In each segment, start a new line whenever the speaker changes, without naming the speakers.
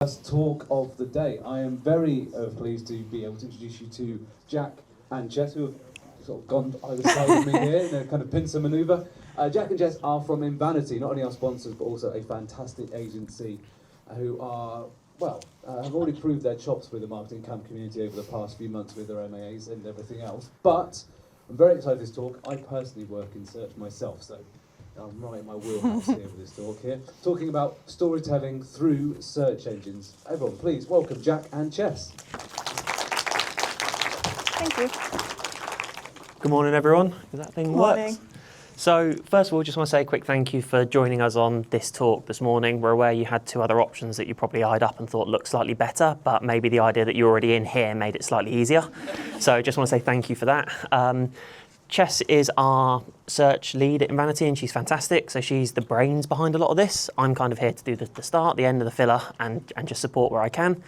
First talk of the day. I am very pleased to be able to introduce you to Jack and Ches, who have sort of gone either side of me here in a kind of pincer manoeuvre. Jack and Ches are from Vanity, not only our sponsors but also a fantastic agency who are, have already proved their chops with the marketing camp community over the past few months with their MAAs and everything else. But I'm very excited to talk. I personally work in search myself, so I'm right in my wheelhouse here with this talk here. Talking about storytelling through search engines. Everyone, please welcome Jack and Ches.
Thank you.
Good morning, everyone. Is that thing
Good morning.
works? So, first of all, just want to say a quick thank you for joining us on this talk this morning. We're aware you had two other options that you probably eyed up and thought looked slightly better, but maybe the idea that you're already in here made it slightly easier. So, just want to say thank you for that. Ches is our search lead at Vanity, and she's fantastic. So she's the brains behind a lot of this. I'm kind of here to do the start, the end of the filler, and just support where I can.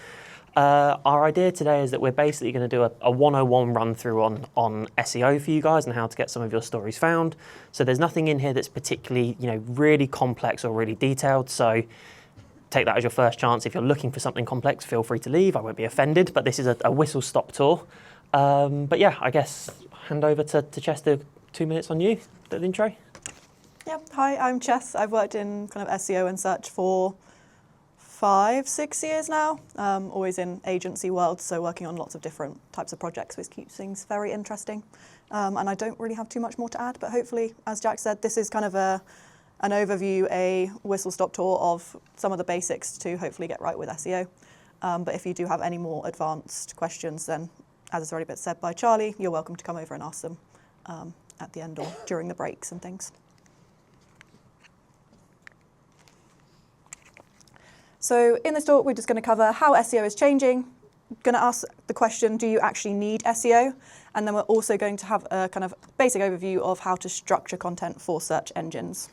Our idea today is that we're basically going to do a 101 run through on SEO for you guys and how to get some of your stories found. So there's nothing in here that's particularly, really complex or really detailed. So take that as your first chance. If you're looking for something complex, feel free to leave. I won't be offended, but this is a whistle-stop tour. But yeah, I guess hand over to Ches to 2 minutes on you, the intro.
Yeah, hi, I'm Ches. I've worked in kind of SEO and search for 5-6 years now, always in agency world, so working on lots of different types of projects, which keeps things very interesting. And I don't really have too much more to add, but hopefully, as Jack said, this is kind of an overview, a whistle-stop tour of some of the basics to hopefully get right with SEO. But if you do have any more advanced questions, then as has already been said by Charlie, you're welcome to come over and ask them at the end or during the breaks and things. So in this talk, we're just going to cover how SEO is changing. Going to ask the question, do you actually need SEO? And then we're also going to have a kind of basic overview of how to structure content for search engines.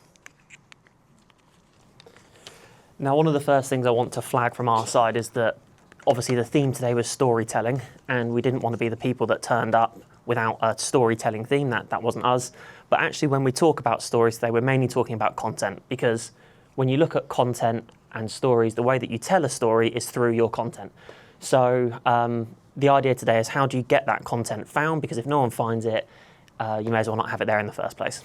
Now, one of the first things I want to flag from our side is that obviously the theme today was storytelling, and we didn't want to be the people that turned up without a storytelling theme. That wasn't us. But actually, when we talk about stories today, we're mainly talking about content, because when you look at content and stories, the way that you tell a story is through your content. So the idea today is, how do you get that content found? Because if no one finds it, you may as well not have it there in the first place.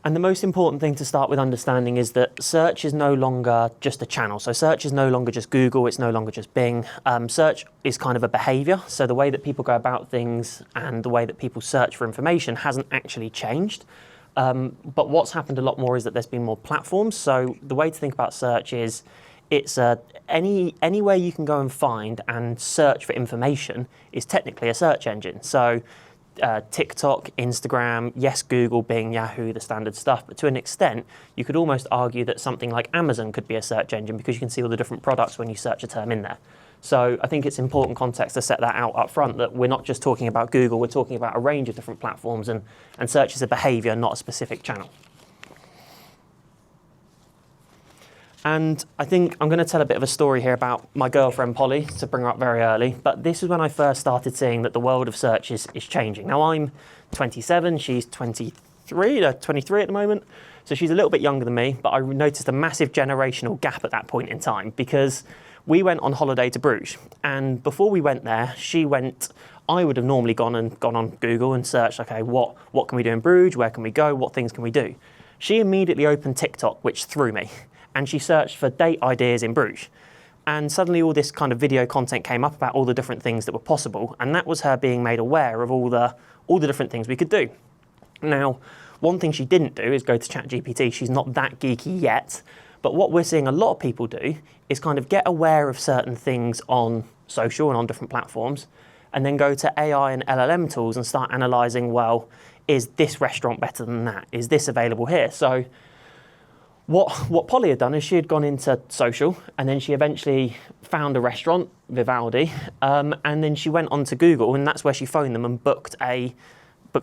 And the most important thing to start with understanding is that search is no longer just a channel. So search is no longer just Google, it's no longer just Bing. Search is kind of a behavior. So the way that people go about things and the way that people search for information hasn't actually changed. But what's happened a lot more is that there's been more platforms. So the way to think about search is it's anywhere you can go and find and search for information is technically a search engine. So TikTok, Instagram, yes, Google, Bing, Yahoo, the standard stuff. But to an extent, you could almost argue that something like Amazon could be a search engine, because you can see all the different products when you search a term in there. So I think it's important context to set that out up front, that we're not just talking about Google, we're talking about a range of different platforms, and search is a behavior, not a specific channel. And I think I'm going to tell a bit of a story here about my girlfriend, Polly, to bring her up very early. But this is when I first started seeing that the world of search is changing. Now, I'm 27, she's 23 at the moment. So she's a little bit younger than me, but I noticed a massive generational gap at that point in time, because we went on holiday to Bruges. And before we went there, I would have normally gone on Google and searched, okay, what can we do in Bruges? Where can we go? What things can we do? She immediately opened TikTok, which threw me. And she searched for date ideas in Bruges. And suddenly all this kind of video content came up about all the different things that were possible. And that was her being made aware of all the different things we could do. Now, one thing she didn't do is go to ChatGPT. She's not that geeky yet. But what we're seeing a lot of people do is kind of get aware of certain things on social and on different platforms, and then go to AI and LLM tools and start analysing, well, is this restaurant better than that? Is this available here? So what Polly had done is she had gone into social, and then she eventually found a restaurant, Vivaldi, and then she went onto Google, and that's where she phoned them and booked a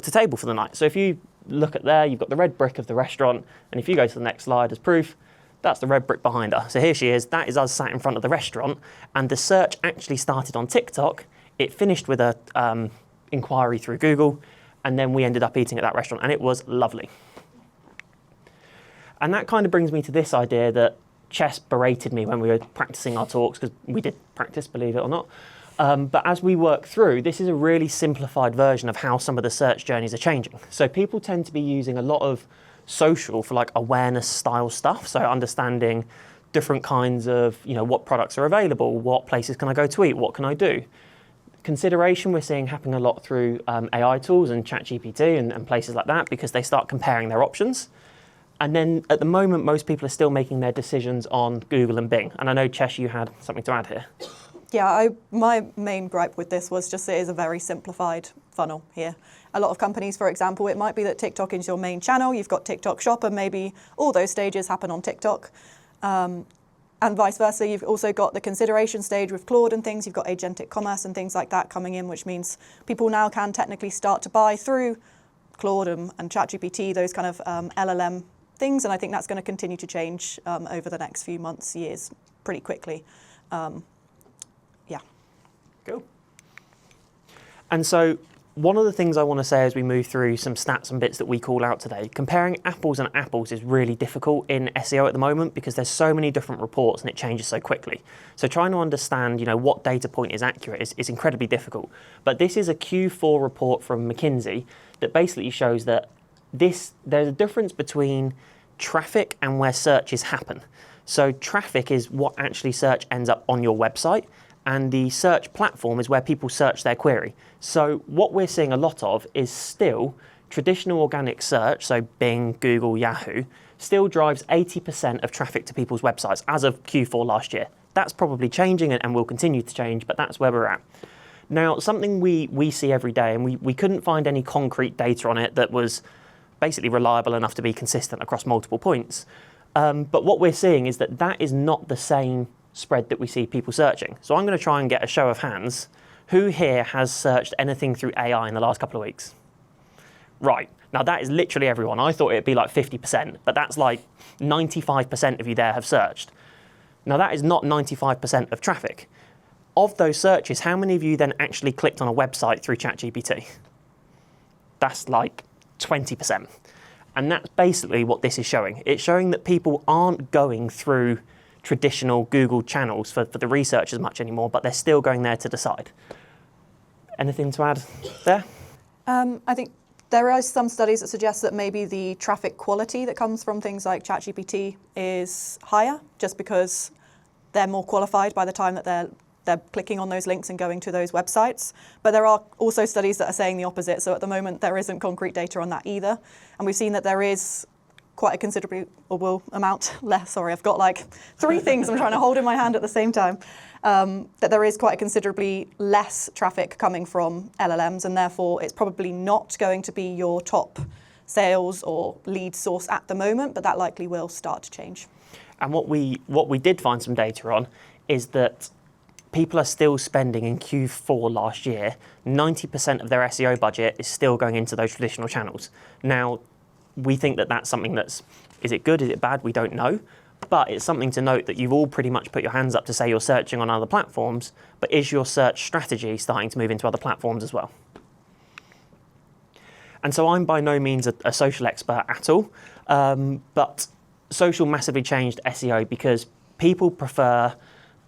table for the night. So if you look at there, you've got the red brick of the restaurant, and if you go to the next slide as proof, that's the red brick behind her. So here she is, that is us sat in front of the restaurant, and the search actually started on TikTok. It finished with a inquiry through Google, and then we ended up eating at that restaurant, and it was lovely. And that kind of brings me to this idea that Ches berated me when we were practicing our talks, because we did practice, believe it or not. But as we work through, this is a really simplified version of how some of the search journeys are changing. So people tend to be using a lot of social for like awareness style stuff. So understanding different kinds of, what products are available, what places can I go to eat, what can I do. Consideration we're seeing happening a lot through AI tools and ChatGPT and places like that, because they start comparing their options. And then at the moment, most people are still making their decisions on Google and Bing. And I know, Ches, you had something to add here.
Yeah, my main gripe with this was just it is a very simplified funnel here. A lot of companies, for example, it might be that TikTok is your main channel, you've got TikTok Shop, and maybe all those stages happen on TikTok. And vice versa, you've also got the consideration stage with Claude and things, you've got agentic commerce and things like that coming in, which means people now can technically start to buy through Claude and ChatGPT, those kind of LLM things, and I think that's going to continue to change over the next few months, years, pretty quickly. Yeah.
Cool. And so one of the things I want to say as we move through some stats and bits that we call out today, comparing apples and apples is really difficult in SEO at the moment because there's so many different reports and it changes so quickly. So trying to understand, what data point is accurate is incredibly difficult. But this is a Q4 report from McKinsey that basically shows that there's a difference between traffic and where searches happen. So traffic is what actually search ends up on your website, and the search platform is where people search their query. So what we're seeing a lot of is still traditional organic search, so Bing, Google, Yahoo, still drives 80% of traffic to people's websites as of Q4 last year. That's probably changing and will continue to change, but that's where we're at. Now, something we see every day, and we couldn't find any concrete data on it that was basically reliable enough to be consistent across multiple points. But what we're seeing is that is not the same spread that we see people searching. So I'm going to try and get a show of hands. Who here has searched anything through AI in the last couple of weeks? Right. Now that is literally everyone. I thought it'd be like 50%, but that's like 95% of you there have searched. Now that is not 95% of traffic. Of those searches, how many of you then actually clicked on a website through ChatGPT? That's like 20%. And that's basically what this is showing. It's showing that people aren't going through traditional Google channels for the research as much anymore, but they're still going there to decide. Anything to add there?
I think there are some studies that suggest that maybe the traffic quality that comes from things like ChatGPT is higher, just because they're more qualified by the time that they're clicking on those links and going to those websites. But there are also studies that are saying the opposite. So at the moment, there isn't concrete data on that either. And we've seen that there is quite a considerable amount less. Sorry, I've got like 3 things I'm trying to hold in my hand at the same time. That there is quite a considerably less traffic coming from LLMs, and therefore it's probably not going to be your top sales or lead source at the moment, but that likely will start to change.
And what we did find some data on is that people are still spending in Q4 last year, 90% of their SEO budget is still going into those traditional channels. Now, we think that that's something is it good, is it bad? We don't know. But it's something to note that you've all pretty much put your hands up to say you're searching on other platforms, but is your search strategy starting to move into other platforms as well? And so I'm by no means a social expert at all, but social massively changed SEO because people prefer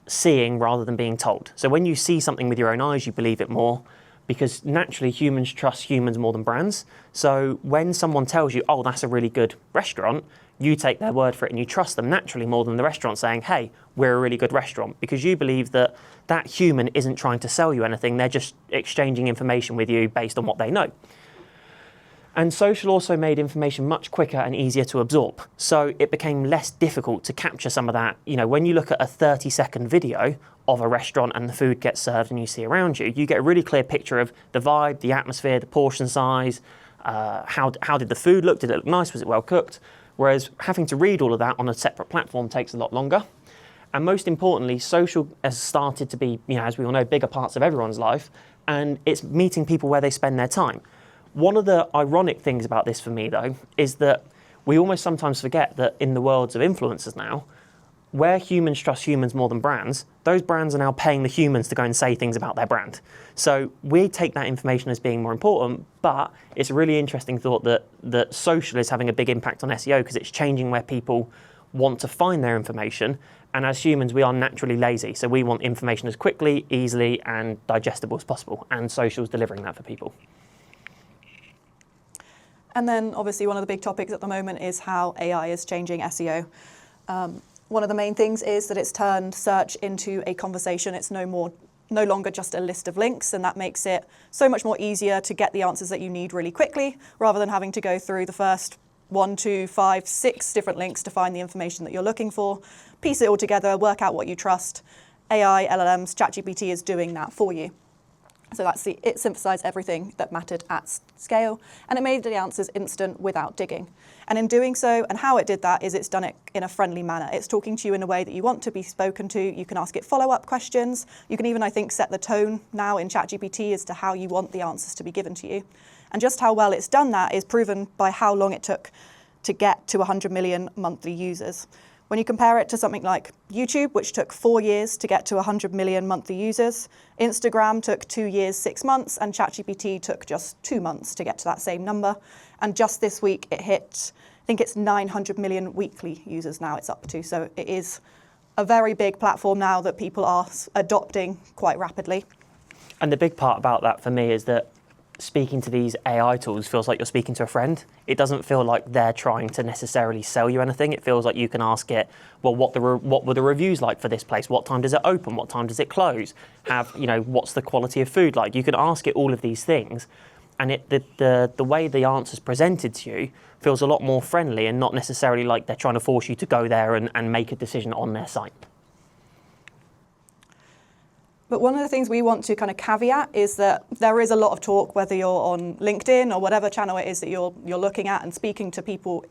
seeing rather than being told. So when you see something with your own eyes, you believe it more, because naturally humans trust humans more than brands. So when someone tells you, oh, that's a really good restaurant, you take their word for it and you trust them naturally more than the restaurant saying, hey, we're a really good restaurant, because you believe that that human isn't trying to sell you anything, they're just exchanging information with you based on what they know. And social also made information much quicker and easier to absorb. So it became less difficult to capture some of that. When you look at a 30-second video of a restaurant and the food gets served and you see around you, you get a really clear picture of the vibe, the atmosphere, the portion size, how did the food look? Did it look nice? Was it well cooked? Whereas having to read all of that on a separate platform takes a lot longer. And most importantly, social has started to be, as we all know, bigger parts of everyone's life, and it's meeting people where they spend their time. One of the ironic things about this for me, though, is that we almost sometimes forget that in the worlds of influencers now, where humans trust humans more than brands, those brands are now paying the humans to go and say things about their brand. So we take that information as being more important, but it's a really interesting thought that social is having a big impact on SEO because it's changing where people want to find their information. And as humans, we are naturally lazy. So we want information as quickly, easily, and digestible as possible. And social's delivering that for people.
And then obviously one of the big topics at the moment is how AI is changing SEO. One of the main things is that it's turned search into a conversation. It's no longer just a list of links, and that makes it so much more easier to get the answers that you need really quickly, rather than having to go through the first 1, 2, 5, 6 different links to find the information that you're looking for, piece it all together, work out what you trust. AI, LLMs, ChatGPT is doing that for you. So it synthesized everything that mattered at scale, and it made the answers instant without digging. And in doing so, and how it did that is it's done it in a friendly manner. It's talking to you in a way that you want to be spoken to. You can ask it follow-up questions. You can even, I think, set the tone now in ChatGPT as to how you want the answers to be given to you. And just how well it's done that is proven by how long it took to get to 100 million monthly users. When you compare it to something like YouTube, which took 4 years to get to 100 million monthly users, Instagram took 2 years, 6 months, and ChatGPT took just 2 months to get to that same number. And just this week it hit, I think it's 900 million weekly users now it's up to. So it is a very big platform now that people are adopting quite rapidly.
And the big part about that for me is that speaking to these AI tools feels like you're speaking to a friend. It doesn't feel like they're trying to necessarily sell you anything. It feels like you can ask it, well, what were the reviews like for this place? What time does it open? What time does it close? What's the quality of food like? You can ask it all of these things, and the way the answer's presented to you feels a lot more friendly and not necessarily like they're trying to force you to go there and make a decision on their site.
But one of the things we want to kind of caveat is that there is a lot of talk, whether you're on LinkedIn or whatever channel it is that you're looking at and speaking to people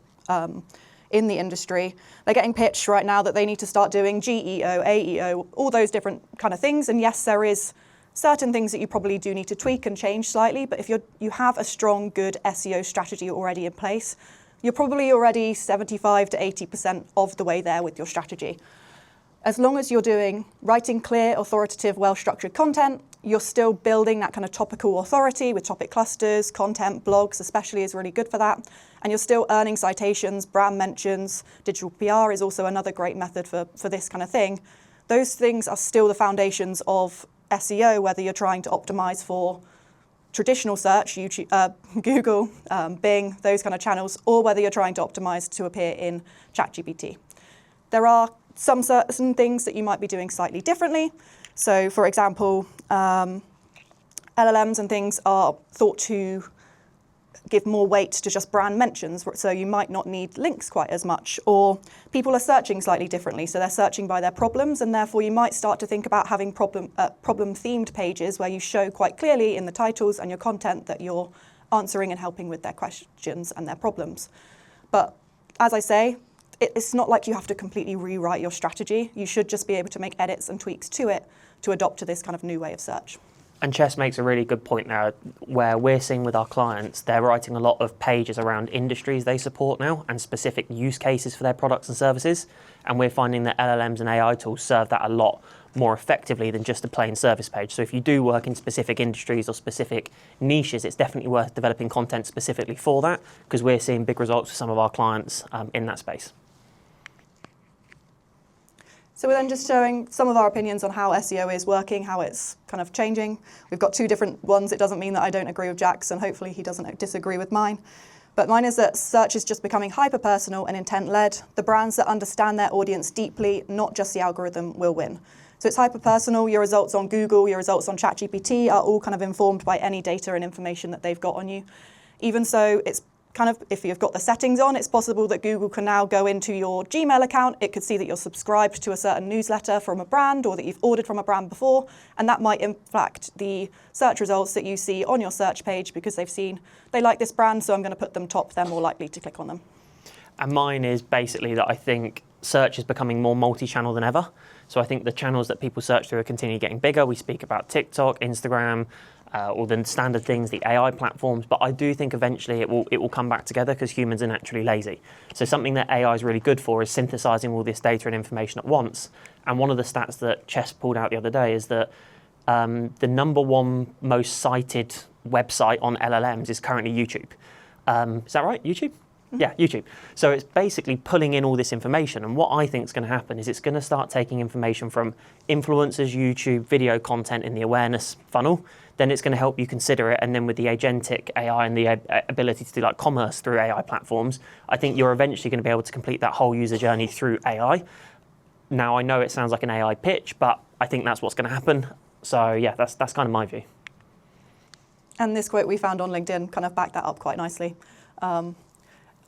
in the industry. They're getting pitched right now that they need to start doing GEO, AEO, all those different kind of things. And yes, there is certain things that you probably do need to tweak and change slightly. But if you have a strong, good SEO strategy already in place, you're probably already 75 to 80% of the way there with your strategy. As long as you're writing clear, authoritative, well-structured content, you're still building that kind of topical authority with topic clusters, content, blogs especially is really good for that. And you're still earning citations, brand mentions, digital PR is also another great method for this kind of thing. Those things are still the foundations of SEO, whether you're trying to optimize for traditional search, YouTube, Google, Bing, those kind of channels, or whether you're trying to optimize to appear in ChatGPT. There are some certain things that you might be doing slightly differently. So for example, LLMs and things are thought to give more weight to just brand mentions, so you might not need links quite as much, or people are searching slightly differently, so they're searching by their problems, and therefore you might start to think about having problem-themed pages where you show quite clearly in the titles and your content that you're answering and helping with their questions and their problems. But as I say, it's not like you have to completely rewrite your strategy. You should just be able to make edits and tweaks to it to adopt to this kind of new way of search.
And Ches makes a really good point there, where we're seeing with our clients, they're writing a lot of pages around industries they support now and specific use cases for their products and services. And we're finding that LLMs and AI tools serve that a lot more effectively than just a plain service page. So if you do work in specific industries or specific niches, it's definitely worth developing content specifically for that, because we're seeing big results for some of our clients in that space.
So we're then just showing some of our opinions on how SEO is working, how it's kind of changing. We've got 2 different ones. It doesn't mean that I don't agree with Jack's, and hopefully he doesn't disagree with mine. But mine is that search is just becoming hyper-personal and intent-led. The brands that understand their audience deeply, not just the algorithm, will win. So it's hyper-personal. Your results on Google, your results on ChatGPT are all kind of informed by any data and information that they've got on you. Even so, it's kind of, if you've got the settings on, it's possible that Google can now go into your Gmail account. It could see that you're subscribed to a certain newsletter from a brand, or that you've ordered from a brand before, and that might impact the search results that you see on your search page, because they've seen they like this brand, so I'm going to put them top, they're more likely to click on them.
And mine is basically that I think search is becoming more multi-channel than ever. So I think the channels that people search through are continuing getting bigger. We speak about TikTok, Instagram, all the standard things, the AI platforms, but I do think eventually it will come back together, because humans are naturally lazy. So something that AI is really good for is synthesizing all this data and information at once. And one of the stats that Ches pulled out the other day is that the #1 most cited website on LLMs is currently YouTube. Is that right, YouTube? Yeah, YouTube. So it's basically pulling in all this information. And what I think is going to happen is it's going to start taking information from influencers, YouTube, video content in the awareness funnel. Then it's going to help you consider it. And then with the agentic AI and the ability to do like commerce through AI platforms, I think you're eventually going to be able to complete that whole user journey through AI. Now, I know it sounds like an AI pitch, but I think that's what's going to happen. So yeah, that's kind of my view.
And this quote we found on LinkedIn kind of backed that up quite nicely.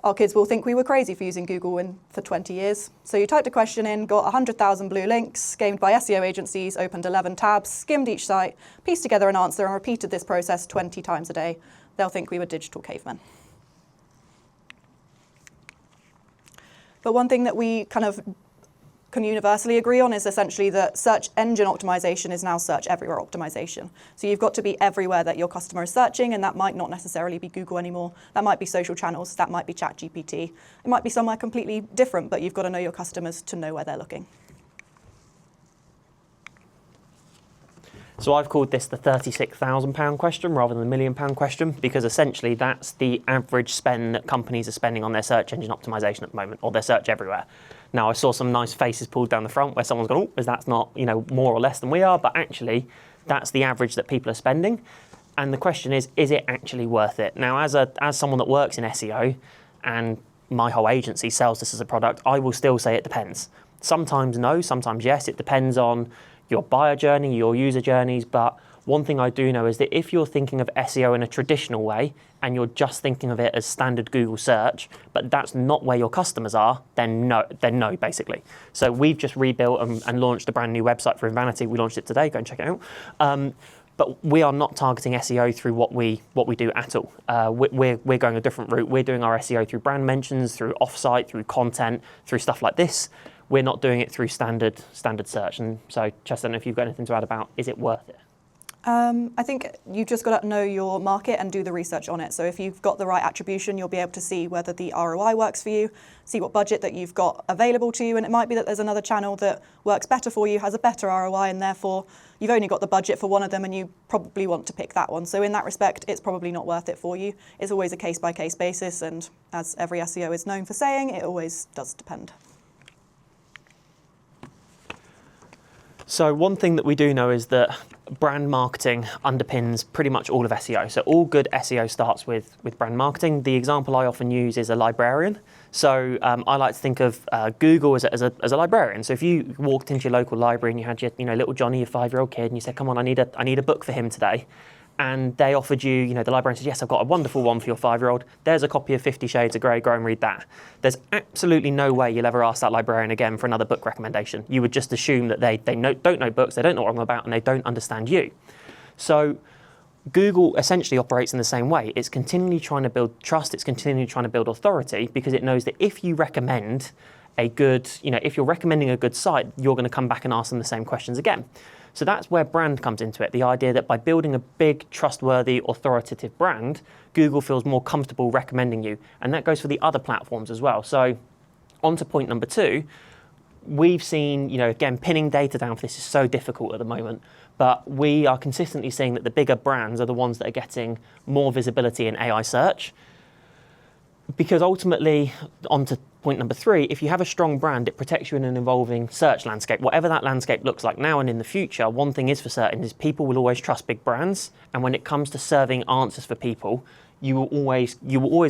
Our kids will think we were crazy for using Google for 20 years. So you typed a question in, got 100,000 blue links, schemed by SEO agencies, opened 11 tabs, skimmed each site, pieced together an answer and repeated this process 20 times a day. They'll think we were digital cavemen. But one thing that we kind of can universally agree on is essentially that search engine optimization is now search everywhere optimization. So you've got to be everywhere that your customer is searching, and that might not necessarily be Google anymore. That might be social channels, that might be ChatGPT. It might be somewhere completely different, but you've got to know your customers to know where they're looking.
So I've called this the £36,000 question rather than the £1 million question, because essentially that's the average spend that companies are spending on their search engine optimization at the moment, or their search everywhere. Now, I saw some nice faces pulled down the front where someone's gone, oh, that's not, more or less than we are, but actually that's the average that people are spending. And the question is it actually worth it? Now, as someone that works in SEO and my whole agency sells this as a product, I will still say it depends. Sometimes no, sometimes yes. It depends on your buyer journey, your user journeys. But one thing I do know is that if you're thinking of SEO in a traditional way and you're just thinking of it as standard Google search, but that's not where your customers are, then no, basically. So we've just rebuilt and launched a brand new website for Invanity. We launched it today. Go and check it out. But we are not targeting SEO through what we do at all. We're going a different route. We're doing our SEO through brand mentions, through offsite, through content, through stuff like this. We're not doing it through standard search. And so, Ches, I don't know if you've got anything to add about, is it worth it?
I think you've just got to know your market and do the research on it. So if you've got the right attribution, you'll be able to see whether the ROI works for you, see what budget that you've got available to you. And it might be that there's another channel that works better for you, has a better ROI, and therefore you've only got the budget for one of them and you probably want to pick that one. So in that respect, it's probably not worth it for you. It's always a case-by-case basis. And as every SEO is known for saying, it always does depend.
So one thing that we do know is that brand marketing underpins pretty much all of SEO. So all good SEO starts with brand marketing. The example I often use is a librarian. So I like to think of Google as a librarian. So if you walked into your local library and you had your little Johnny, your 5-year-old kid, and you said, come on, I need a book for him today. And they offered you, the librarian says, yes, I've got a wonderful one for your 5-year-old. There's a copy of 50 Shades of Grey, go and read that. There's absolutely no way you'll ever ask that librarian again for another book recommendation. You would just assume that they don't know books, they don't know what I'm about, and they don't understand you. So Google essentially operates in the same way. It's continually trying to build trust, it's continually trying to build authority, because it knows that if you recommend if you're recommending a good site, you're going to come back and ask them the same questions again. So that's where brand comes into it, the idea that by building a big, trustworthy, authoritative brand, Google feels more comfortable recommending you. And that goes for the other platforms as well. So on to point number 2, we've seen, again, pinning data down for this is so difficult at the moment, but we are consistently seeing that the bigger brands are the ones that are getting more visibility in AI search. Because ultimately, on to point number 3, if you have a strong brand, it protects you in an evolving search landscape. Whatever that landscape looks like now and in the future, one thing is for certain is people will always trust big brands. And when it comes to serving answers for people, you will always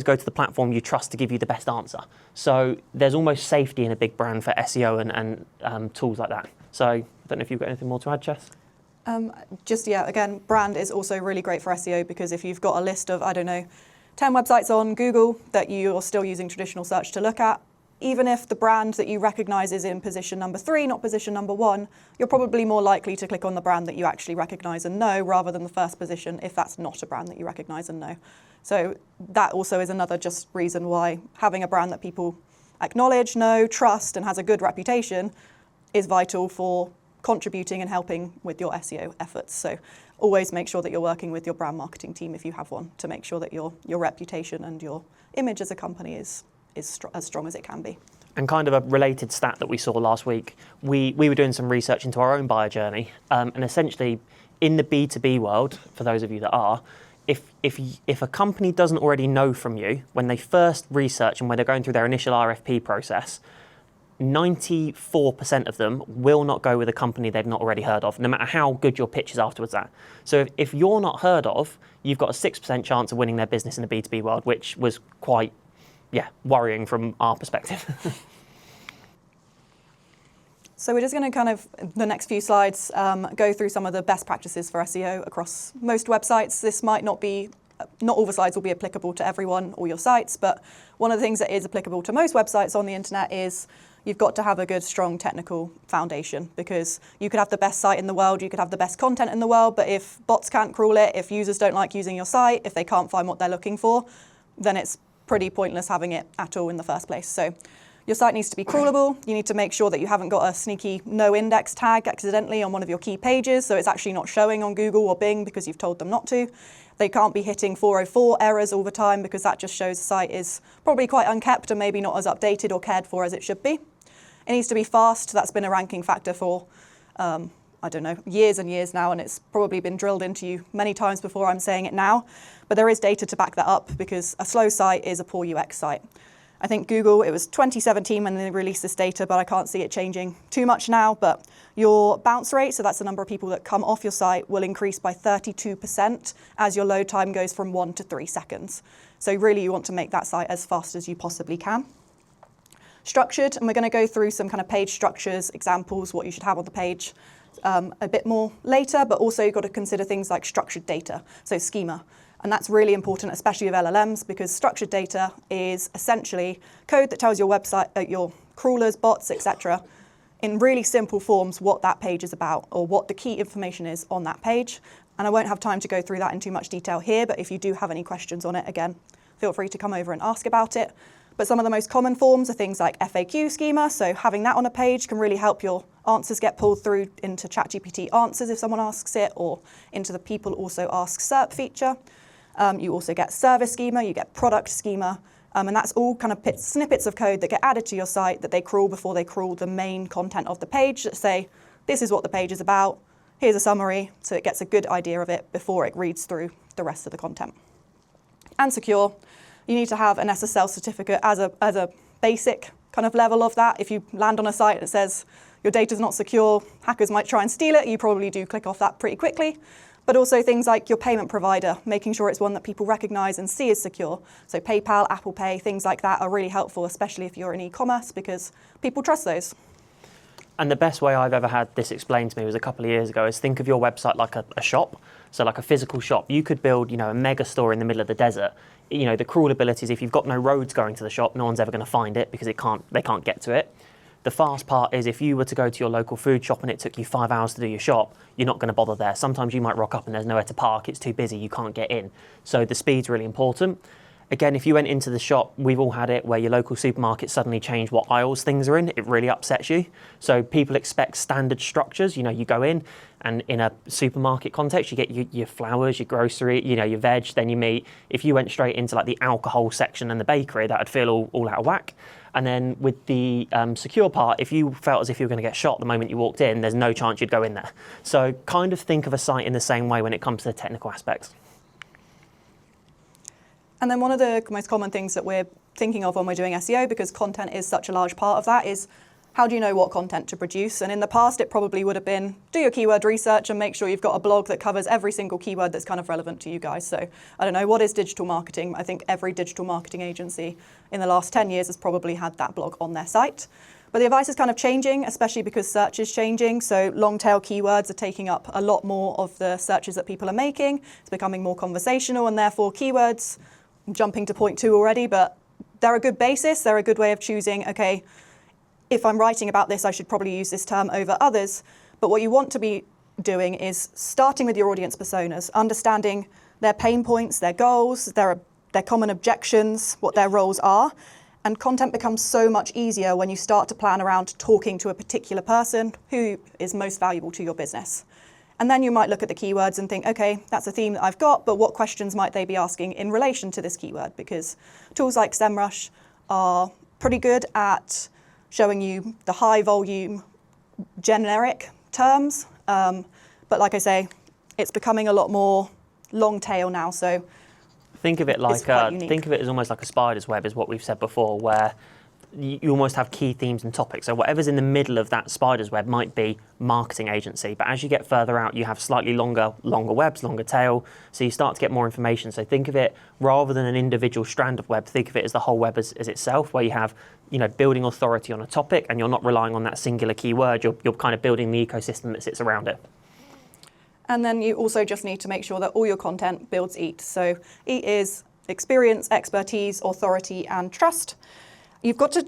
go to the platform you trust to give you the best answer. So there's almost safety in a big brand for SEO and tools like that. So I don't know if you've got anything more to add, Ches?
Again, brand is also really great for SEO, because if you've got a list of, 10 websites on Google that you're still using traditional search to look at, even if the brand that you recognise is in position number 3, not position number 1, you're probably more likely to click on the brand that you actually recognise and know rather than the first position if that's not a brand that you recognise and know. So that also is another just reason why having a brand that people acknowledge, know, trust and has a good reputation is vital for contributing and helping with your SEO efforts. So always make sure that you're working with your brand marketing team if you have one, to make sure that your reputation and your image as a company is as strong as it can be.
And kind of a related stat that we saw last week, we were doing some research into our own buyer journey, and essentially in the B2B world, for those of you that are, if a company doesn't already know from you when they first research and when they're going through their initial RFP process, 94% of them will not go with a company they've not already heard of, no matter how good your pitch is afterwards that. So if you're not heard of, you've got a 6% chance of winning their business in the B2B world, which was quite, worrying from our perspective.
So we're just going to kind of, the next few slides, go through some of the best practices for SEO across most websites. This might not all the slides will be applicable to everyone or your sites, but one of the things that is applicable to most websites on the internet is you've got to have a good, strong technical foundation, because you could have the best site in the world, you could have the best content in the world, but if bots can't crawl it, if users don't like using your site, if they can't find what they're looking for, then it's pretty pointless having it at all in the first place. So your site needs to be crawlable. You need to make sure that you haven't got a sneaky no index tag accidentally on one of your key pages, so it's actually not showing on Google or Bing because you've told them not to. They can't be hitting 404 errors all the time, because that just shows the site is probably quite unkept and maybe not as updated or cared for as it should be. It needs to be fast. That's been a ranking factor for, years and years now, and it's probably been drilled into you many times before I'm saying it now. But there is data to back that up, because a slow site is a poor UX site. I think Google, it was 2017 when they released this data, but I can't see it changing too much now. But your bounce rate, so that's the number of people that come off your site, will increase by 32% as your load time goes from 1 to 3 seconds. So really you want to make that site as fast as you possibly can. Structured, and we're going to go through some kind of page structures, examples, what you should have on the page a bit more later, but also you've got to consider things like structured data, so schema. And that's really important, especially with LLMs, because structured data is essentially code that tells your website, your crawlers, bots, etc., in really simple forms what that page is about or what the key information is on that page. And I won't have time to go through that in too much detail here, but if you do have any questions on it, again, feel free to come over and ask about it. But some of the most common forms are things like FAQ schema, so having that on a page can really help your answers get pulled through into ChatGPT answers if someone asks it, or into the people also ask SERP feature. You also get service schema, you get product schema, and that's all kind of snippets of code that get added to your site that they crawl before they crawl the main content of the page that say, this is what the page is about, here's a summary, so it gets a good idea of it before it reads through the rest of the content. And secure. You need to have an SSL certificate as a basic kind of level of that. If you land on a site that says your data's not secure, hackers might try and steal it, you probably do click off that pretty quickly. But also things like your payment provider, making sure it's one that people recognize and see as secure. So PayPal, Apple Pay, things like that are really helpful, especially if you're in e-commerce, because people trust those.
And the best way I've ever had this explained to me was a couple of years ago, is think of your website like a shop, so like a physical shop. You could build, a mega store in the middle of the desert. The crawlability is if you've got no roads going to the shop, no one's ever going to find it because they can't get to it. The fast part is if you were to go to your local food shop and it took you 5 hours to do your shop, you're not going to bother there. Sometimes you might rock up and there's nowhere to park, it's too busy, you can't get in. So the speed's really important. Again, if you went into the shop, we've all had it where your local supermarket suddenly changed what aisles things are in, it really upsets you. So people expect standard structures. You go in and in a supermarket context, you get your flowers, your grocery, your veg, then your meat. If you went straight into like the alcohol section and the bakery, that would feel all out of whack. And then with the secure part, if you felt as if you were going to get shot the moment you walked in, there's no chance you'd go in there. So kind of think of a site in the same way when it comes to the technical aspects.
And then one of the most common things that we're thinking of when we're doing SEO, because content is such a large part of that, is how do you know what content to produce? And in the past, it probably would have been do your keyword research and make sure you've got a blog that covers every single keyword that's kind of relevant to you guys. So I don't know, what is digital marketing? I think every digital marketing agency in the last 10 years has probably had that blog on their site. But the advice is kind of changing, especially because search is changing. So long tail keywords are taking up a lot more of the searches that people are making. It's becoming more conversational, and therefore keywords, I'm jumping to point 2 already, but they're a good basis. They're a good way of choosing, okay, if I'm writing about this, I should probably use this term over others. But what you want to be doing is starting with your audience personas, understanding their pain points, their goals, their common objections, what their roles are. And content becomes so much easier when you start to plan around talking to a particular person who is most valuable to your business. And then you might look at the keywords and think, okay, that's a theme that I've got, but what questions might they be asking in relation to this keyword? Because tools like SEMrush are pretty good at showing you the high volume generic terms. But like I say, it's becoming a lot more long tail now, so
think of it like
quite unique.
think of it as almost like a spider's web, is what we've said before, where you almost have key themes and topics. So whatever's in the middle of that spider's web might be marketing agency, but as you get further out, you have slightly longer webs, longer tail, so you start to get more information. So think of it, rather than an individual strand of web, think of it as the whole web as itself, where you have, you know, building authority on a topic, and you're not relying on that singular keyword. You're kind of building the ecosystem that sits around it.
And then you also just need to make sure that all your content builds EAT. So EAT is experience, expertise, authority, and trust. You've got to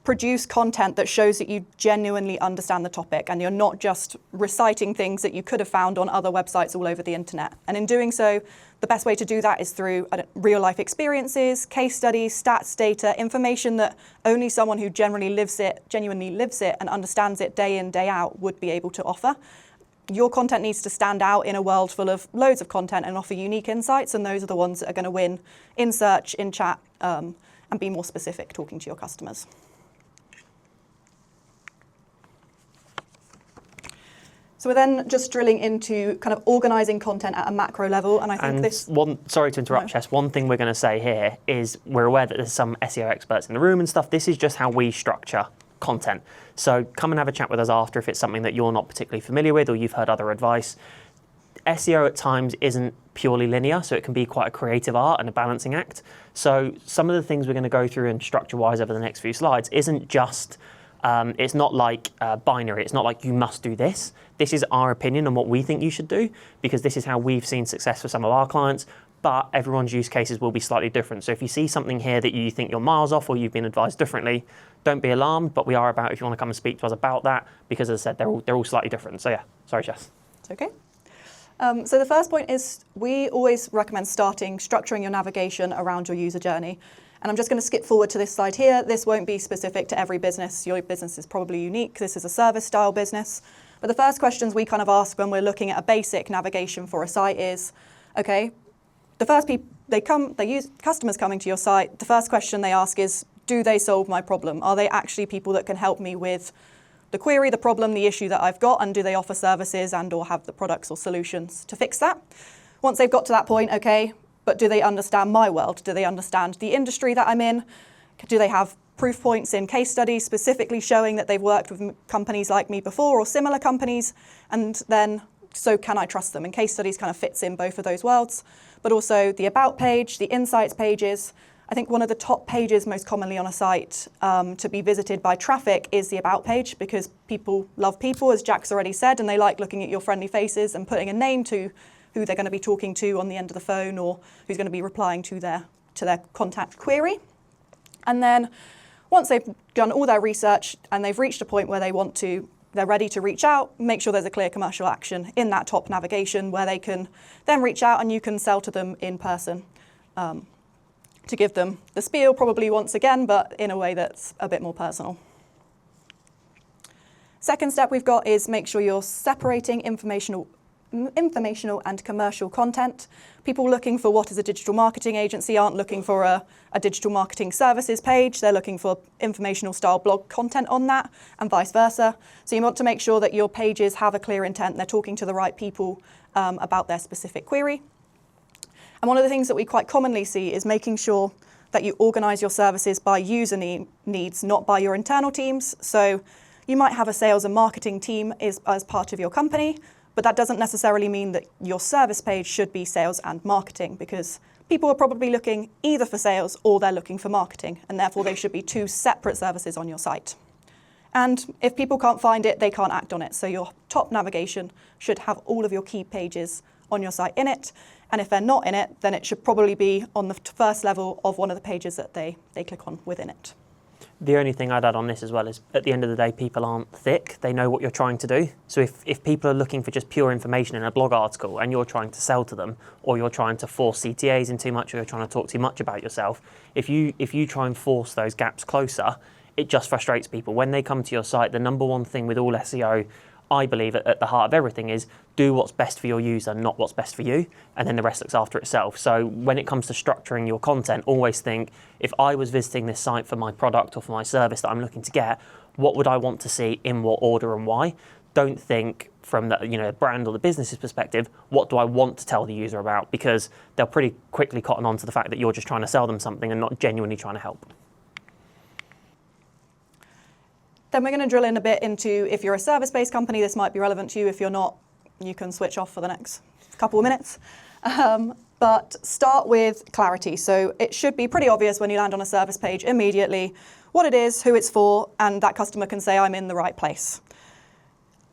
produce content that shows that you genuinely understand the topic and you're not just reciting things that you could have found on other websites all over the internet. And in doing so, the best way to do that is through real life experiences, case studies, stats, data, information that only someone who genuinely lives it and understands it day in, day out would be able to offer. Your content needs to stand out in a world full of loads of content and offer unique insights, and those are the ones that are going to win in search, in chat, and be more specific talking to your customers. So we're then just drilling into kind of organising content at a macro level, and I think
sorry to interrupt, Ches, one thing we're going to say here is we're aware that there's some SEO experts in the room and stuff. This is just how we structure content. So come and have a chat with us after if it's something that you're not particularly familiar with or you've heard other advice. SEO at times isn't purely linear, so it can be quite a creative art and a balancing act. So some of the things we're going to go through and structure-wise over the next few slides isn't just, it's not like binary. It's not like you must do this. This is our opinion on what we think you should do, because this is how we've seen success for some of our clients, but everyone's use cases will be slightly different. So if you see something here that you think you're miles off or you've been advised differently, don't be alarmed, but we are about, if you want to come and speak to us about that, because as I said, they're all slightly different. So yeah, sorry, Ches.
It's okay. So the first point is we always recommend structuring your navigation around your user journey. And I'm just going to skip forward to this slide here. This won't be specific to every business. Your business is probably unique. This is a service style business. But the first questions we kind of ask when we're looking at a basic navigation for a site is, okay, the first customers coming to your site, the first question they ask is, do they solve my problem? Are they actually people that can help me with the query, the problem, the issue that I've got, and do they offer services and or have the products or solutions to fix that? Once they've got to that point, okay, but do they understand my world? Do they understand the industry that I'm in? Do they have proof points in case studies specifically showing that they've worked with companies like me before or similar companies? And then, so can I trust them? And case studies kind of fits in both of those worlds. But also the about page, the insights pages. I think one of the top pages most commonly on a site to be visited by traffic is the about page, because people love people, as Jack's already said, and they like looking at your friendly faces and putting a name to who they're going to be talking to on the end of the phone or who's going to be replying to their contact query. And then once they've done all their research and they've reached a point where they're ready to reach out, make sure there's a clear commercial action in that top navigation where they can then reach out and you can sell to them in person. To give them the spiel probably once again, but in a way that's a bit more personal. Second step we've got is make sure you're separating informational and commercial content. People looking for what is a digital marketing agency aren't looking for a digital marketing services page. They're looking for informational style blog content on that and vice versa. So you want to make sure that your pages have a clear intent. They're talking to the right people about their specific query. And one of the things that we quite commonly see is making sure that you organise your services by user needs, not by your internal teams. So you might have a sales and marketing team as part of your company, but that doesn't necessarily mean that your service page should be sales and marketing, because people are probably looking either for sales or they're looking for marketing, and therefore they should be two separate services on your site. And if people can't find it, they can't act on it. So your top navigation should have all of your key pages on your site in it. And if they're not in it, then it should probably be on the first level of one of the pages that they click on within it.
The only thing I'd add on this as well is, at the end of the day, people aren't thick. They know what you're trying to do. So if people are looking for just pure information in a blog article and you're trying to sell to them, or you're trying to force CTAs in too much, or you're trying to talk too much about yourself, if you try and force those gaps closer, it just frustrates people. When they come to your site, the number one thing with all SEO, I believe, at the heart of everything is do what's best for your user, not what's best for you, and then the rest looks after itself. So when it comes to structuring your content, always think, if I was visiting this site for my product or for my service that I'm looking to get, what would I want to see in what order and why? don't think from the brand or the business's perspective, what do I want to tell the user about? Because they'll pretty quickly cotton on to the fact that you're just trying to sell them something and not genuinely trying to help.
Then we're going to drill in a bit into, if you're a service-based company, this might be relevant to you. If you're not, you can switch off for the next couple of minutes. But start with clarity. So it should be pretty obvious when you land on a service page immediately what it is, who it's for, and that customer can say, I'm in the right place.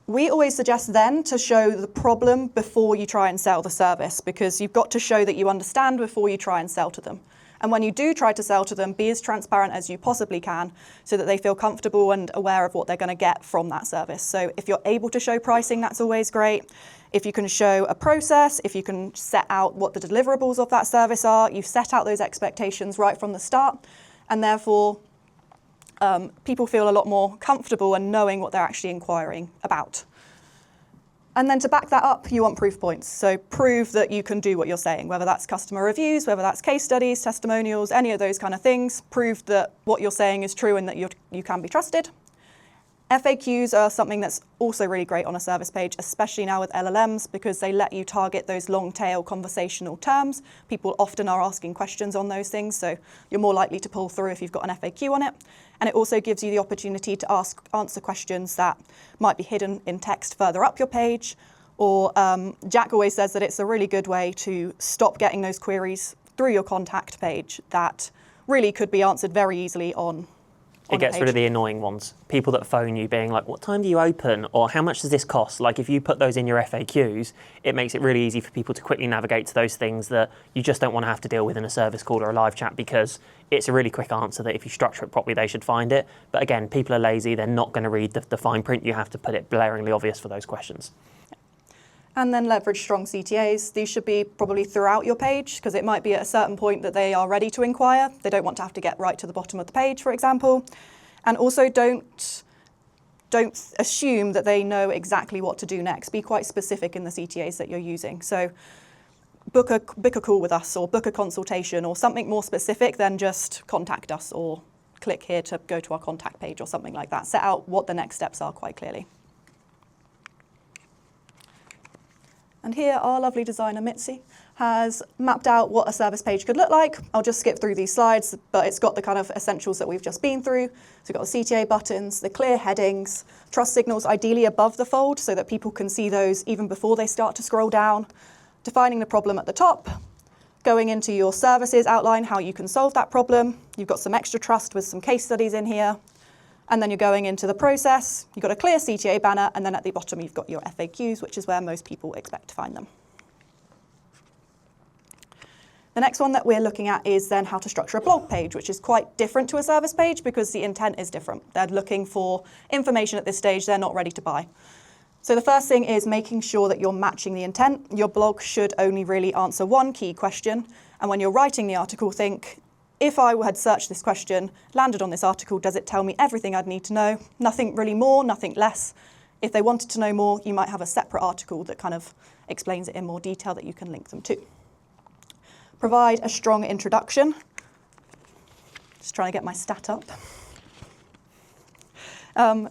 We always suggest then to show the problem before you try and sell the service, because you've got to show that you understand before you try and sell to them. And when you do try to sell to them, be as transparent as you possibly can so that they feel comfortable and aware of what they're going to get from that service. So if you're able to show pricing, that's always great. If you can show a process, if you can set out what the deliverables of that service are, you've set out those expectations right from the start, and therefore people feel a lot more comfortable and knowing what they're actually inquiring about. And then to back that up, you want proof points. So prove that you can do what you're saying, whether that's customer reviews, whether that's case studies, testimonials, any of those kind of things. Prove that what you're saying is true and that you can be trusted. FAQs are something that's also really great on a service page, especially now with LLMs, because they let you target those long tail conversational terms. People often are asking questions on those things, so you're more likely to pull through if you've got an FAQ on it. And it also gives you the opportunity to answer questions that might be hidden in text further up your page. Or Jack always says that it's a really good way to stop getting those queries through your contact page that really could be answered very easily on
It gets rid of the annoying ones. People that phone you being like, what time do you open? Or how much does this cost? Like if you put those in your FAQs, it makes it really easy for people to quickly navigate to those things that you just don't want to have to deal with in a service call or a live chat, because it's a really quick answer that if you structure it properly, they should find it. But again, people are lazy. They're not going to read the fine print. You have to put it blaringly obvious for those questions.
And then leverage strong CTAs. These should be probably throughout your page, because it might be at a certain point that they are ready to inquire. They don't want to have to get right to the bottom of the page, for example. And also don't assume that they know exactly what to do next. Be quite specific in the CTAs that you're using. So book a call with us, or book a consultation, or something more specific than just contact us or click here to go to our contact page or something like that. Set out what the next steps are quite clearly. And here our lovely designer Mitzi has mapped out what a service page could look like. I'll just skip through these slides, but it's got the kind of essentials that we've just been through. So we've got the CTA buttons, the clear headings, trust signals ideally above the fold so that people can see those even before they start to scroll down, defining the problem at the top, going into your services outline, how you can solve that problem. You've got some extra trust with some case studies in here. And then you're going into the process. You've got a clear CTA banner, and then at the bottom you've got your FAQs, which is where most people expect to find them. The next one that we're looking at is then how to structure a blog page, which is quite different to a service page because the intent is different. They're looking for information at this stage they're not ready to buy. So the first thing is making sure that you're matching the intent. Your blog should only really answer one key question. And when you're writing the article, think, if I had searched this question, landed on this article, does it tell me everything I'd need to know? Nothing really more, nothing less. If they wanted to know more, you might have a separate article that kind of explains it in more detail that you can link them to. Provide a strong introduction. Just trying to get my stat up.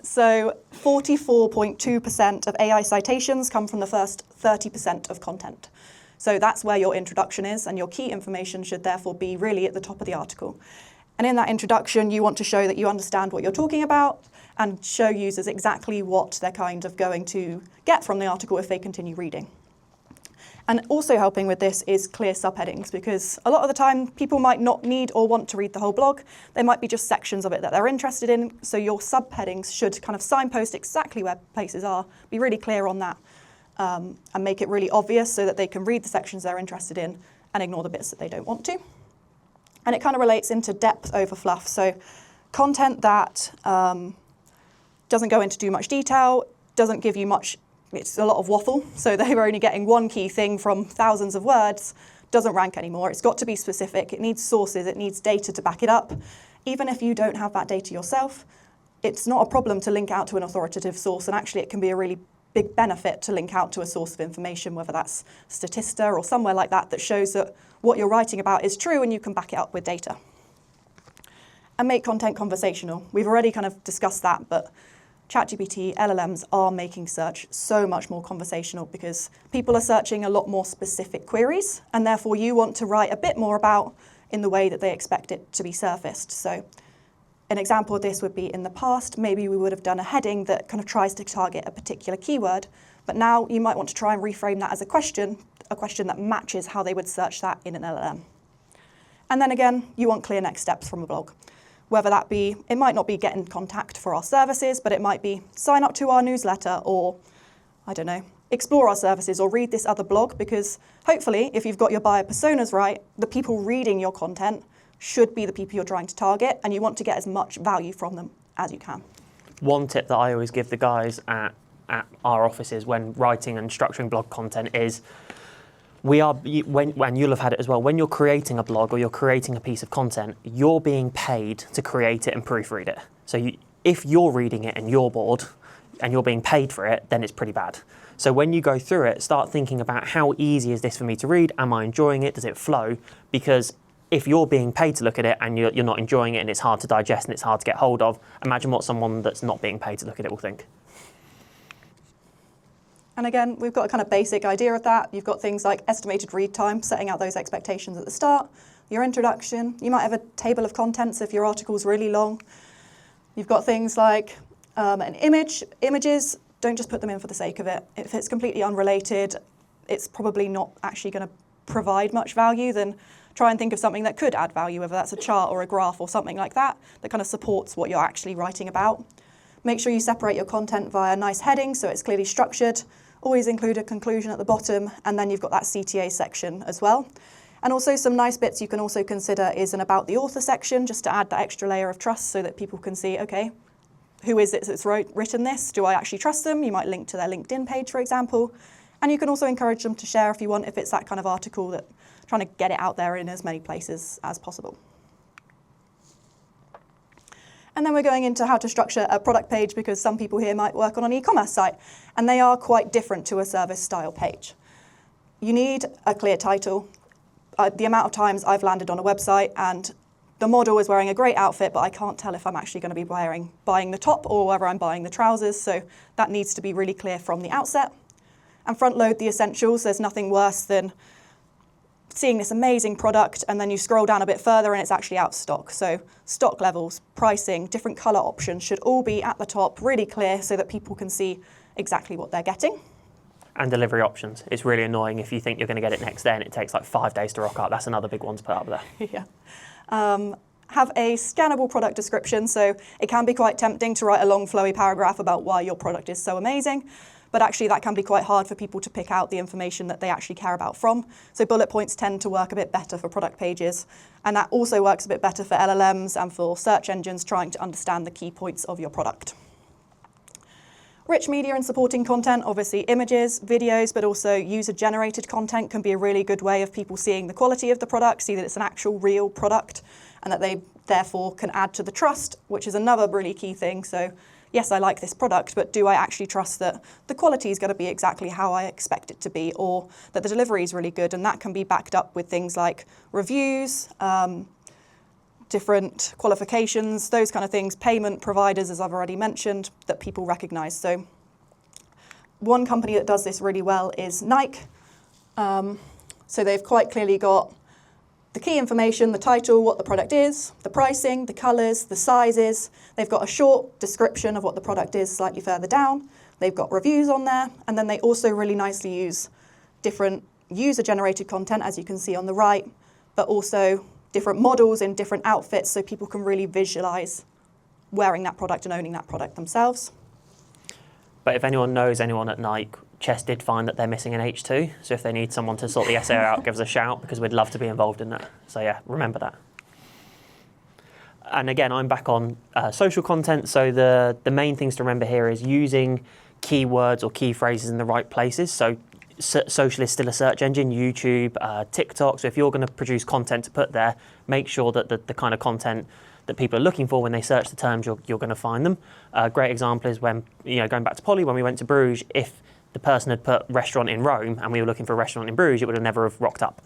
So 44.2% of AI citations come from the first 30% of content. So that's where your introduction is, and your key information should therefore be really at the top of the article. And in that introduction, you want to show that you understand what you're talking about and show users exactly what they're kind of going to get from the article if they continue reading. And also helping with this is clear subheadings, because a lot of the time people might not need or want to read the whole blog. There might be just sections of it that they're interested in. So your subheadings should kind of signpost exactly where places are, be really clear on that, and make it really obvious so that they can read the sections they're interested in and ignore the bits that they don't want to. And it kind of relates into depth over fluff. So content that doesn't go into too much detail, doesn't give you much. It's a lot of waffle, so they're only getting one key thing from thousands of words, doesn't rank anymore. It's got to be specific. It needs sources. It needs data to back it up. Even if you don't have that data yourself, it's not a problem to link out to an authoritative source, and actually it can be a really big benefit to link out to a source of information, whether that's Statista or somewhere like that, that shows that what you're writing about is true and you can back it up with data. And make content conversational. We've already kind of discussed that, but ChatGPT, LLMs are making search so much more conversational because people are searching a lot more specific queries, and therefore you want to write a bit more about in the way that they expect it to be surfaced. So an example of this would be in the past, maybe we would have done a heading that kind of tries to target a particular keyword, but now you might want to try and reframe that as a question that matches how they would search that in an LLM. And then again, you want clear next steps from a blog. Whether that be, it might not be get in contact for our services, but it might be sign up to our newsletter or, I don't know, explore our services or read this other blog, because hopefully if you've got your buyer personas right, the people reading your content should be the people you're trying to target, and you want to get as much value from them as you can.
One tip that I always give the guys at our offices when writing and structuring blog content is when you'll have had it as well, when you're creating a blog or you're creating a piece of content, you're being paid to create it and proofread it. So if you're reading it and you're bored and you're being paid for it, then it's pretty bad. So when you go through it, start thinking about how easy is this for me to read? Am I enjoying it? Does it flow? Because if you're being paid to look at it and you're not enjoying it and it's hard to digest and it's hard to get hold of, imagine what someone that's not being paid to look at it will think.
And again, we've got a kind of basic idea of that. You've got things like estimated read time, setting out those expectations at the start, your introduction. You might have a table of contents if your article's really long. You've got things like an image. Images, don't just put them in for the sake of it. If it's completely unrelated, it's probably not actually going to provide much value. Then try and think of something that could add value, whether that's a chart or a graph or something like that, that kind of supports what you're actually writing about. Make sure you separate your content via nice headings so it's clearly structured. Always include a conclusion at the bottom, and then you've got that CTA section as well. And also some nice bits you can also consider is an about the author section, just to add that extra layer of trust so that people can see, okay, who is it that's written this? Do I actually trust them? You might link to their LinkedIn page, for example. And you can also encourage them to share if you want, if it's that kind of article that trying to get it out there in as many places as possible. And then we're going into how to structure a product page, because some people here might work on an e-commerce site, and they are quite different to a service style page. You need a clear title. The amount of times I've landed on a website and the model is wearing a great outfit, but I can't tell if I'm actually going to be buying the top or whether I'm buying the trousers, so that needs to be really clear from the outset. And front load the essentials. There's nothing worse than seeing this amazing product and then you scroll down a bit further and it's actually out of stock. So stock levels, pricing, different color options should all be at the top, really clear so that people can see exactly what they're getting.
And delivery options. It's really annoying if you think you're going to get it next day and it takes like 5 days to rock up. That's another big one to put up there.
Yeah. Have a scannable product description. So it can be quite tempting to write a long flowy paragraph about why your product is so amazing. But actually that can be quite hard for people to pick out the information that they actually care about from. So bullet points tend to work a bit better for product pages. And that also works a bit better for LLMs and for search engines trying to understand the key points of your product. Rich media and supporting content, obviously images, videos, but also user-generated content can be a really good way of people seeing the quality of the product, see that it's an actual real product, and that they therefore can add to the trust, which is another really key thing. So yes, I like this product, but do I actually trust that the quality is going to be exactly how I expect it to be, or that the delivery is really good? And that can be backed up with things like reviews, different qualifications, those kind of things, payment providers, as I've already mentioned, that people recognize. So one company that does this really well is Nike. So they've quite clearly got the key information, the title, what the product is, the pricing, the colors, the sizes. They've got a short description of what the product is slightly further down. They've got reviews on there. And then they also really nicely use different user-generated content, as you can see on the right, but also different models in different outfits so people can really visualize wearing that product and owning that product themselves.
But if anyone knows anyone at Nike, Ches did find that they're missing an H2. So if they need someone to sort the SEO out, give us a shout, because we'd love to be involved in that. So yeah, remember that. And again, I'm back on social content. So the main things to remember here is using keywords or key phrases in the right places. So social is still a search engine, YouTube, TikTok. So if you're going to produce content to put there, make sure that the kind of content that people are looking for when they search the terms, you're going to find them. A great example is when, going back to Polly, when we went to Bruges, if the person had put restaurant in Rome and we were looking for a restaurant in Bruges, it would have never have rocked up.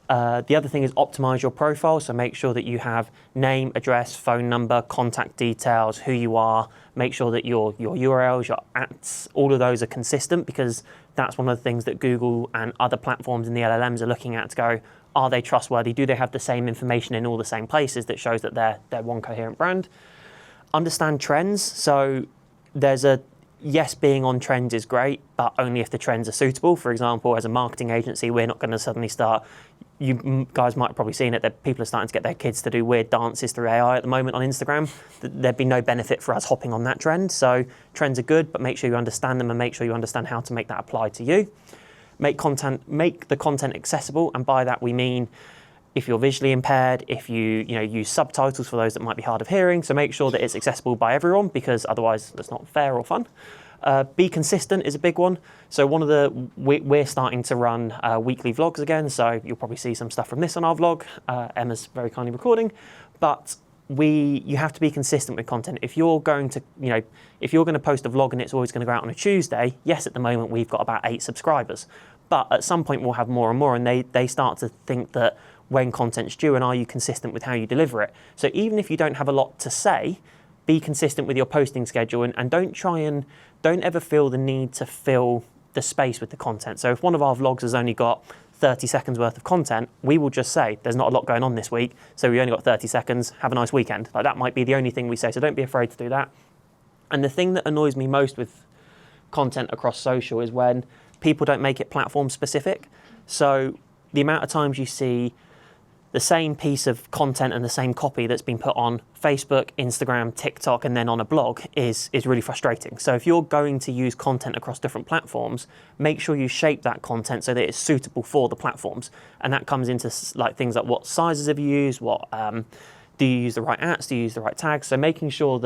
The other thing is optimize your profile. So make sure that you have name, address, phone number, contact details, who you are. Make sure that your URLs, your @, all of those are consistent, because that's one of the things that Google and other platforms in the LLMs are looking at to go, are they trustworthy? Do they have the same information in all the same places that shows that they're one coherent brand? Understand trends. So there's a yes, being on trends is great, but only if the trends are suitable. For example, as a marketing agency, we're not going to suddenly start, you guys might have probably seen it, that people are starting to get their kids to do weird dances through AI at the moment on Instagram. There'd be no benefit for us hopping on that trend. So trends are good, but make sure you understand them and make sure you understand how to make that apply to you. Make the content accessible, and by that we mean if you're visually impaired, if you use subtitles for those that might be hard of hearing, so make sure that it's accessible by everyone, because otherwise that's not fair or fun. Be consistent is a big one. So we're starting to run weekly vlogs again, so you'll probably see some stuff from this on our vlog. Emma's very kindly recording, but you have to be consistent with content. If you're going to post a vlog and it's always going to go out on a Tuesday, yes, at the moment we've got about 8 subscribers, but at some point we'll have more and more, and they start to think that when content's due, and are you consistent with how you deliver it? So even if you don't have a lot to say, be consistent with your posting schedule, and don't ever feel the need to fill the space with the content. So if one of our vlogs has only got 30 seconds worth of content, we will just say there's not a lot going on this week, so we only got 30 seconds, have a nice weekend. Like, that might be the only thing we say, so don't be afraid to do that. And the thing that annoys me most with content across social is when people don't make it platform specific. So the amount of times you see the same piece of content and the same copy that's been put on Facebook, Instagram, TikTok, and then on a blog is really frustrating. So if you're going to use content across different platforms, make sure you shape that content so that it's suitable for the platforms. And that comes into like things like what sizes have you used, do you use the right @, do you use the right tags? So making sure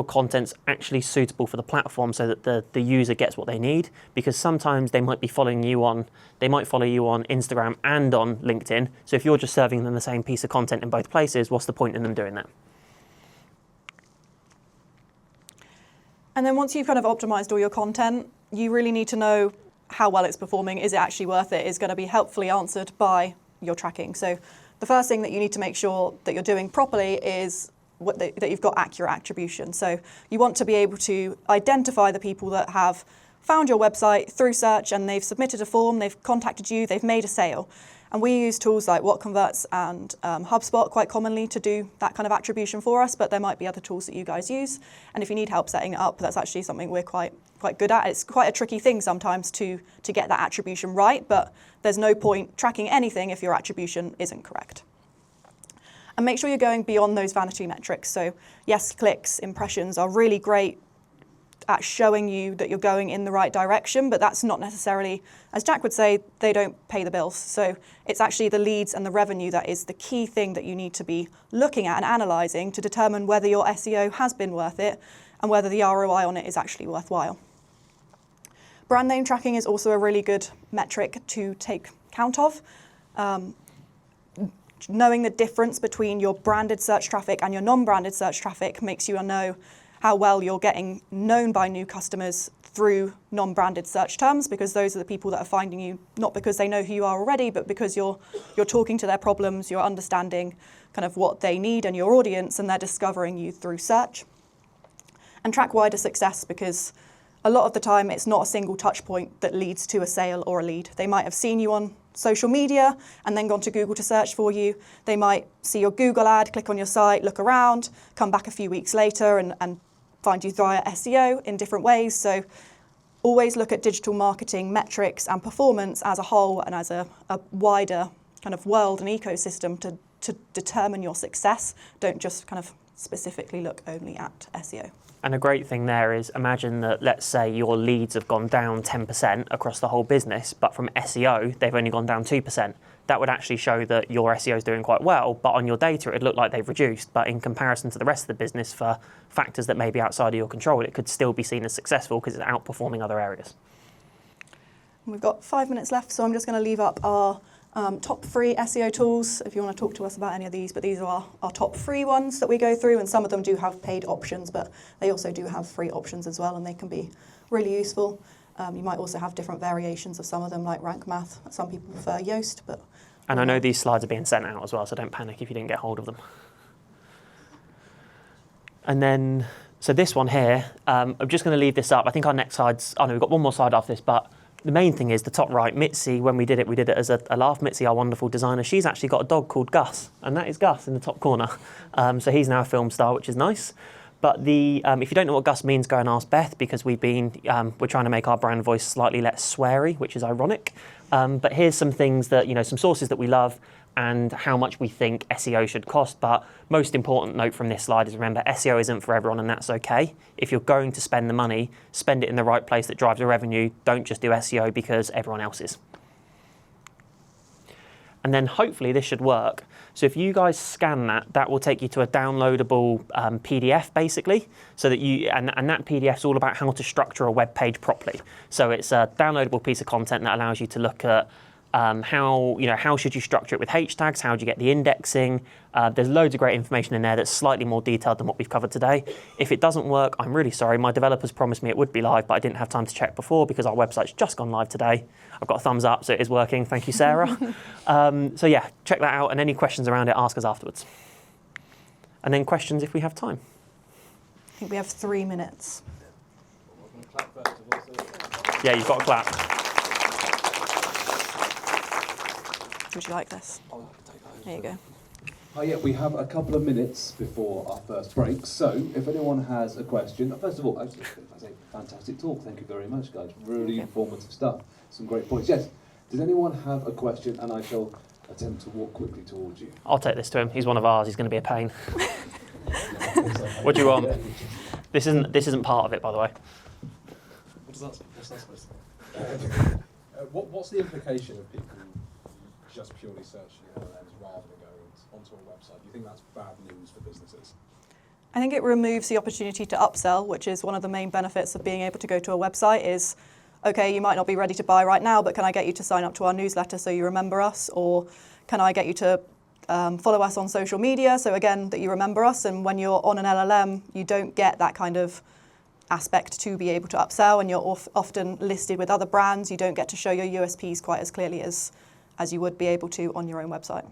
content's actually suitable for the platform so that the user gets what they need, because sometimes they might follow you on Instagram and on LinkedIn. So if you're just serving them the same piece of content in both places, what's the point in them doing that?
And then once you've kind of optimized all your content, you really need to know how well it's performing. Is it actually worth it? Is going to be helpfully answered by your tracking. So the first thing that you need to make sure that you're doing properly is that you've got accurate attribution. So you want to be able to identify the people that have found your website through search and they've submitted a form, they've contacted you, they've made a sale. And we use tools like What Converts and HubSpot quite commonly to do that kind of attribution for us, but there might be other tools that you guys use. And if you need help setting it up, that's actually something we're quite good at. It's quite a tricky thing sometimes to get that attribution right, but there's no point tracking anything if your attribution isn't correct. And make sure you're going beyond those vanity metrics. So yes, clicks, impressions are really great at showing you that you're going in the right direction, but that's not necessarily, as Jack would say, they don't pay the bills. So it's actually the leads and the revenue that is the key thing that you need to be looking at and analysing to determine whether your SEO has been worth it and whether the ROI on it is actually worthwhile. Brand name tracking is also a really good metric to take count of. Knowing the difference between your branded search traffic and your non-branded search traffic makes you know how well you're getting known by new customers through non-branded search terms, because those are the people that are finding you not because they know who you are already, but because you're talking to their problems, you're understanding kind of what they need and your audience, and they're discovering you through search. And track wider success, because a lot of the time it's not a single touch point that leads to a sale or a lead. They might have seen you on social media and then gone to Google to search for you. They might see your Google ad, click on your site, look around, come back a few weeks later and find you via SEO in different ways. So always look at digital marketing metrics and performance as a whole and as a wider kind of world and ecosystem to determine your success. Don't just kind of specifically look only at SEO.
And a great thing there is, imagine that, let's say your leads have gone down 10% across the whole business, but from SEO, they've only gone down 2%. That would actually show that your SEO is doing quite well, but on your data, it'd look like they've reduced. But in comparison to the rest of the business, for factors that may be outside of your control, it could still be seen as successful because it's outperforming other areas.
We've got 5 minutes left, so I'm just going to leave up our top 3 SEO tools if you want to talk to us about any of these, but these are our top 3 ones that we go through, and some of them do have paid options, but they also do have free options as well, and they can be really useful. You might also have different variations of some of them, like rank math. Some people prefer Yoast, but...
And I know these slides are being sent out as well, so don't panic if you didn't get hold of them. And then, so this one here, I'm just going to leave this up. I think our next slide's, oh no, we've got one more slide after this, but the main thing is the top right, Mitzi, when we did it as a laugh. Mitzi, our wonderful designer, she's actually got a dog called Gus, and that is Gus in the top corner. So he's now a film star, which is nice. But if you don't know what Gus means, go and ask Beth, because we're trying to make our brand voice slightly less sweary, which is ironic. But here's some things that, some sources that we love and how much we think SEO should cost. But most important note from this slide is, remember, SEO isn't for everyone, and that's okay. If you're going to spend the money, spend it in the right place that drives the revenue. Don't just do SEO because everyone else is. And then hopefully this should work. So if you guys scan that will take you to a downloadable PDF, basically. So that and that PDF is all about how to structure a web page properly. So it's a downloadable piece of content that allows you to look at how should you structure it with H tags, how do you get the indexing. There's loads of great information in there that's slightly more detailed than what we've covered today. If it doesn't work, I'm really sorry. My developers promised me it would be live, but I didn't have time to check before because our website's just gone live today. I've got a thumbs up, so it is working. Thank you, Sarah. So yeah, check that out, and any questions around it, ask us afterwards. And then questions if we have time.
I think we have 3 minutes.
Yeah, you've got to clap.
Would you like this?
Oh, I can take that.
There you go.
Oh yeah, we have a couple of minutes before our first break, so if anyone has a question, first of all, I say fantastic talk, thank you very much guys, really informative stuff, some great points. Yes, does anyone have a question, and I shall attempt to walk quickly towards you.
I'll take this to him, he's one of ours, he's going to be a pain. What do you want? This isn't part of it, by the way.
What's that supposed to be? What's the implication of people just purely searching LLMs rather than going onto a website? Do you think that's bad news for businesses?
I think it removes the opportunity to upsell, which is one of the main benefits of being able to go to a website is, okay, you might not be ready to buy right now, but can I get you to sign up to our newsletter so you remember us? Or can I get you to follow us on social media so again that you remember us? And when you're on an LLM, you don't get that kind of aspect to be able to upsell, and you're often listed with other brands. You don't get to show your USPs quite as clearly as you would be able to on your own website.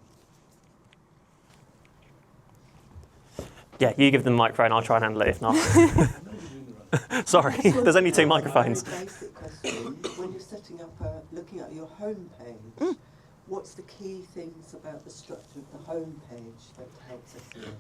Yeah, you give them the microphone, I'll try and handle it if not. Sorry, there's only 2 microphones.
Very basic question. When you're setting up, looking at your home page, what's the key things about the structure of the home page that helps us here?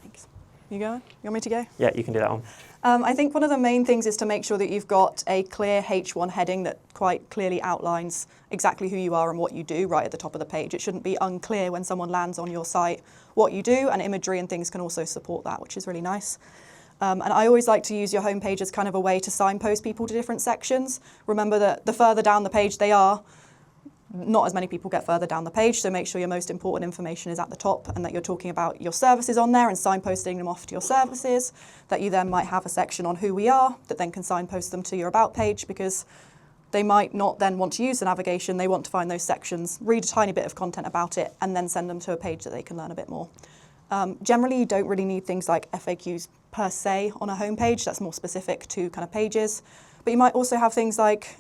Thanks. You going? You want me to go?
Yeah, you can do that one.
I think one of the main things is to make sure that you've got a clear H1 heading that quite clearly outlines exactly who you are and what you do right at the top of the page. It shouldn't be unclear when someone lands on your site what you do, and imagery and things can also support that, which is really nice. And I always like to use your homepage as kind of a way to signpost people to different sections. Remember that the further down the page they are, not as many people get further down the page, so make sure your most important information is at the top and that you're talking about your services on there and signposting them off to your services, that you then might have a section on who we are that then can signpost them to your about page, because they might not then want to use the navigation, they want to find those sections, read a tiny bit of content about it, and then send them to a page that they can learn a bit more. Generally, you don't really need things like FAQs per se on a homepage, that's more specific to kind of pages, but you might also have things like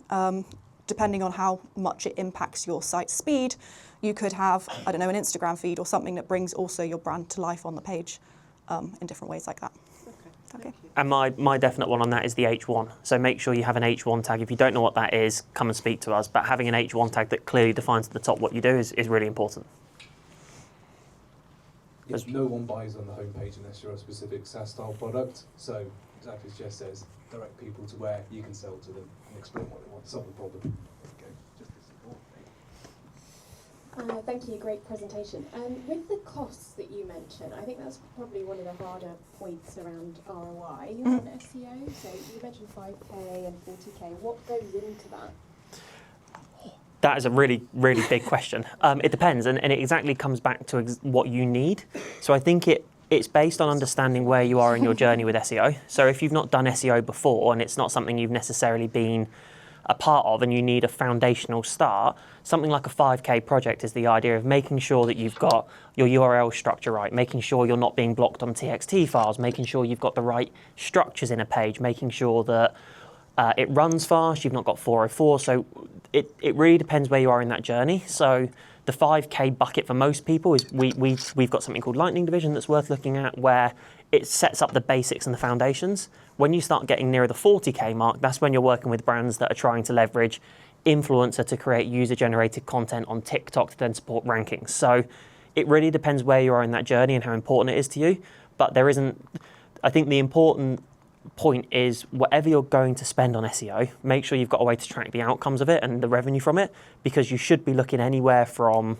depending on how much it impacts your site's speed, you could have, I don't know, an Instagram feed or something that brings also your brand to life on the page in different ways like that. Okay.
And my definite one on that is the H1. So make sure you have an H1 tag. If you don't know what that is, come and speak to us. But having an H1 tag that clearly defines at the top what you do is really important.
Yes, no one buys on the homepage unless you're a specific SaaS style product. So exactly as Jess says, direct people to where you can sell to them and explain what they want, solve the problem. Okay, just as important.
Thank you, great presentation. With the costs that you mentioned, I think that's probably one of the harder points around ROI on SEO. So you mentioned 5K and 40K. What goes into that?
That is a really, really big question. It depends, and it exactly comes back to what you need. So I think it's based on understanding where you are in your journey with SEO. So if you've not done SEO before and it's not something you've necessarily been a part of and you need a foundational start, something like a 5K project is the idea of making sure that you've got your URL structure right, making sure you're not being blocked on TXT files, making sure you've got the right structures in a page, making sure that It runs fast, you've not got 404, so it really depends where you are in that journey. So the 5K bucket for most people is we've got something called Lightning Division that's worth looking at, where it sets up the basics and the foundations. When you start getting nearer the 40K mark, that's when you're working with brands that are trying to leverage influencer to create user-generated content on TikTok to then support rankings. So it really depends where you are in that journey and how important it is to you. But there isn't, I think the important point is whatever you're going to spend on SEO, make sure you've got a way to track the outcomes of it and the revenue from it, because you should be looking anywhere from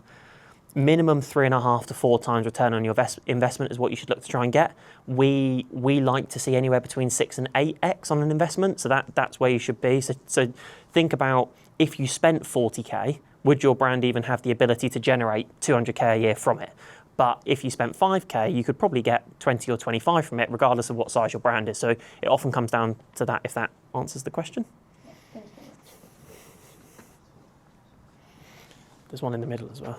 minimum 3.5 to 4 times return on your investment is what you should look to try and get. We like to see anywhere between 6 and 8x on an investment, so that's where you should be. So think about, if you spent 40K, would your brand even have the ability to generate 200K a year from it? But if you spent 5K, you could probably get 20 or 25 from it, regardless of what size your brand is. So it often comes down to that, if that answers the question.
Yeah, thank you very much.
There's one in the middle as well.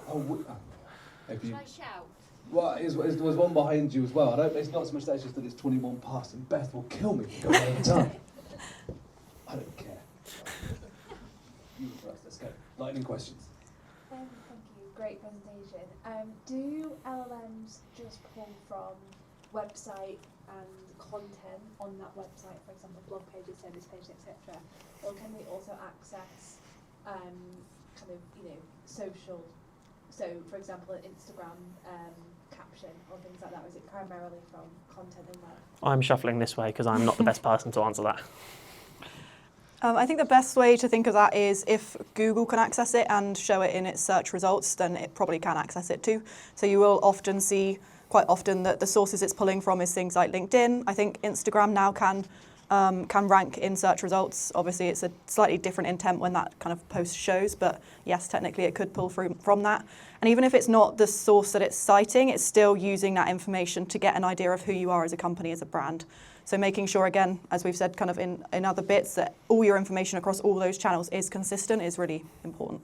If you,
Should I shout?
well, there was one behind you as well. It's not so much that, it's just that it's 21 past and Beth will kill me for going over time. I don't care. You first, let's go. Lightning questions.
Thank you, great presentation. Do LLMs just pull from website and content on that website, for example, blog pages, service pages, etc., or can we also access kind of, social? So, for example, an Instagram caption or things like that, or is it primarily from content in web?
I'm shuffling this way because I'm not the best person to answer that.
I think the best way to think of that is if Google can access it and show it in its search results, then it probably can access it too. So you will often see, quite often, that the sources it's pulling from is things like LinkedIn. I think Instagram now can rank in search results. Obviously, it's a slightly different intent when that kind of post shows, but yes, technically it could pull from that. And even if it's not the source that it's citing, it's still using that information to get an idea of who you are as a company, as a brand. So making sure, again, as we've said kind of in other bits, that all your information across all those channels is consistent is really important.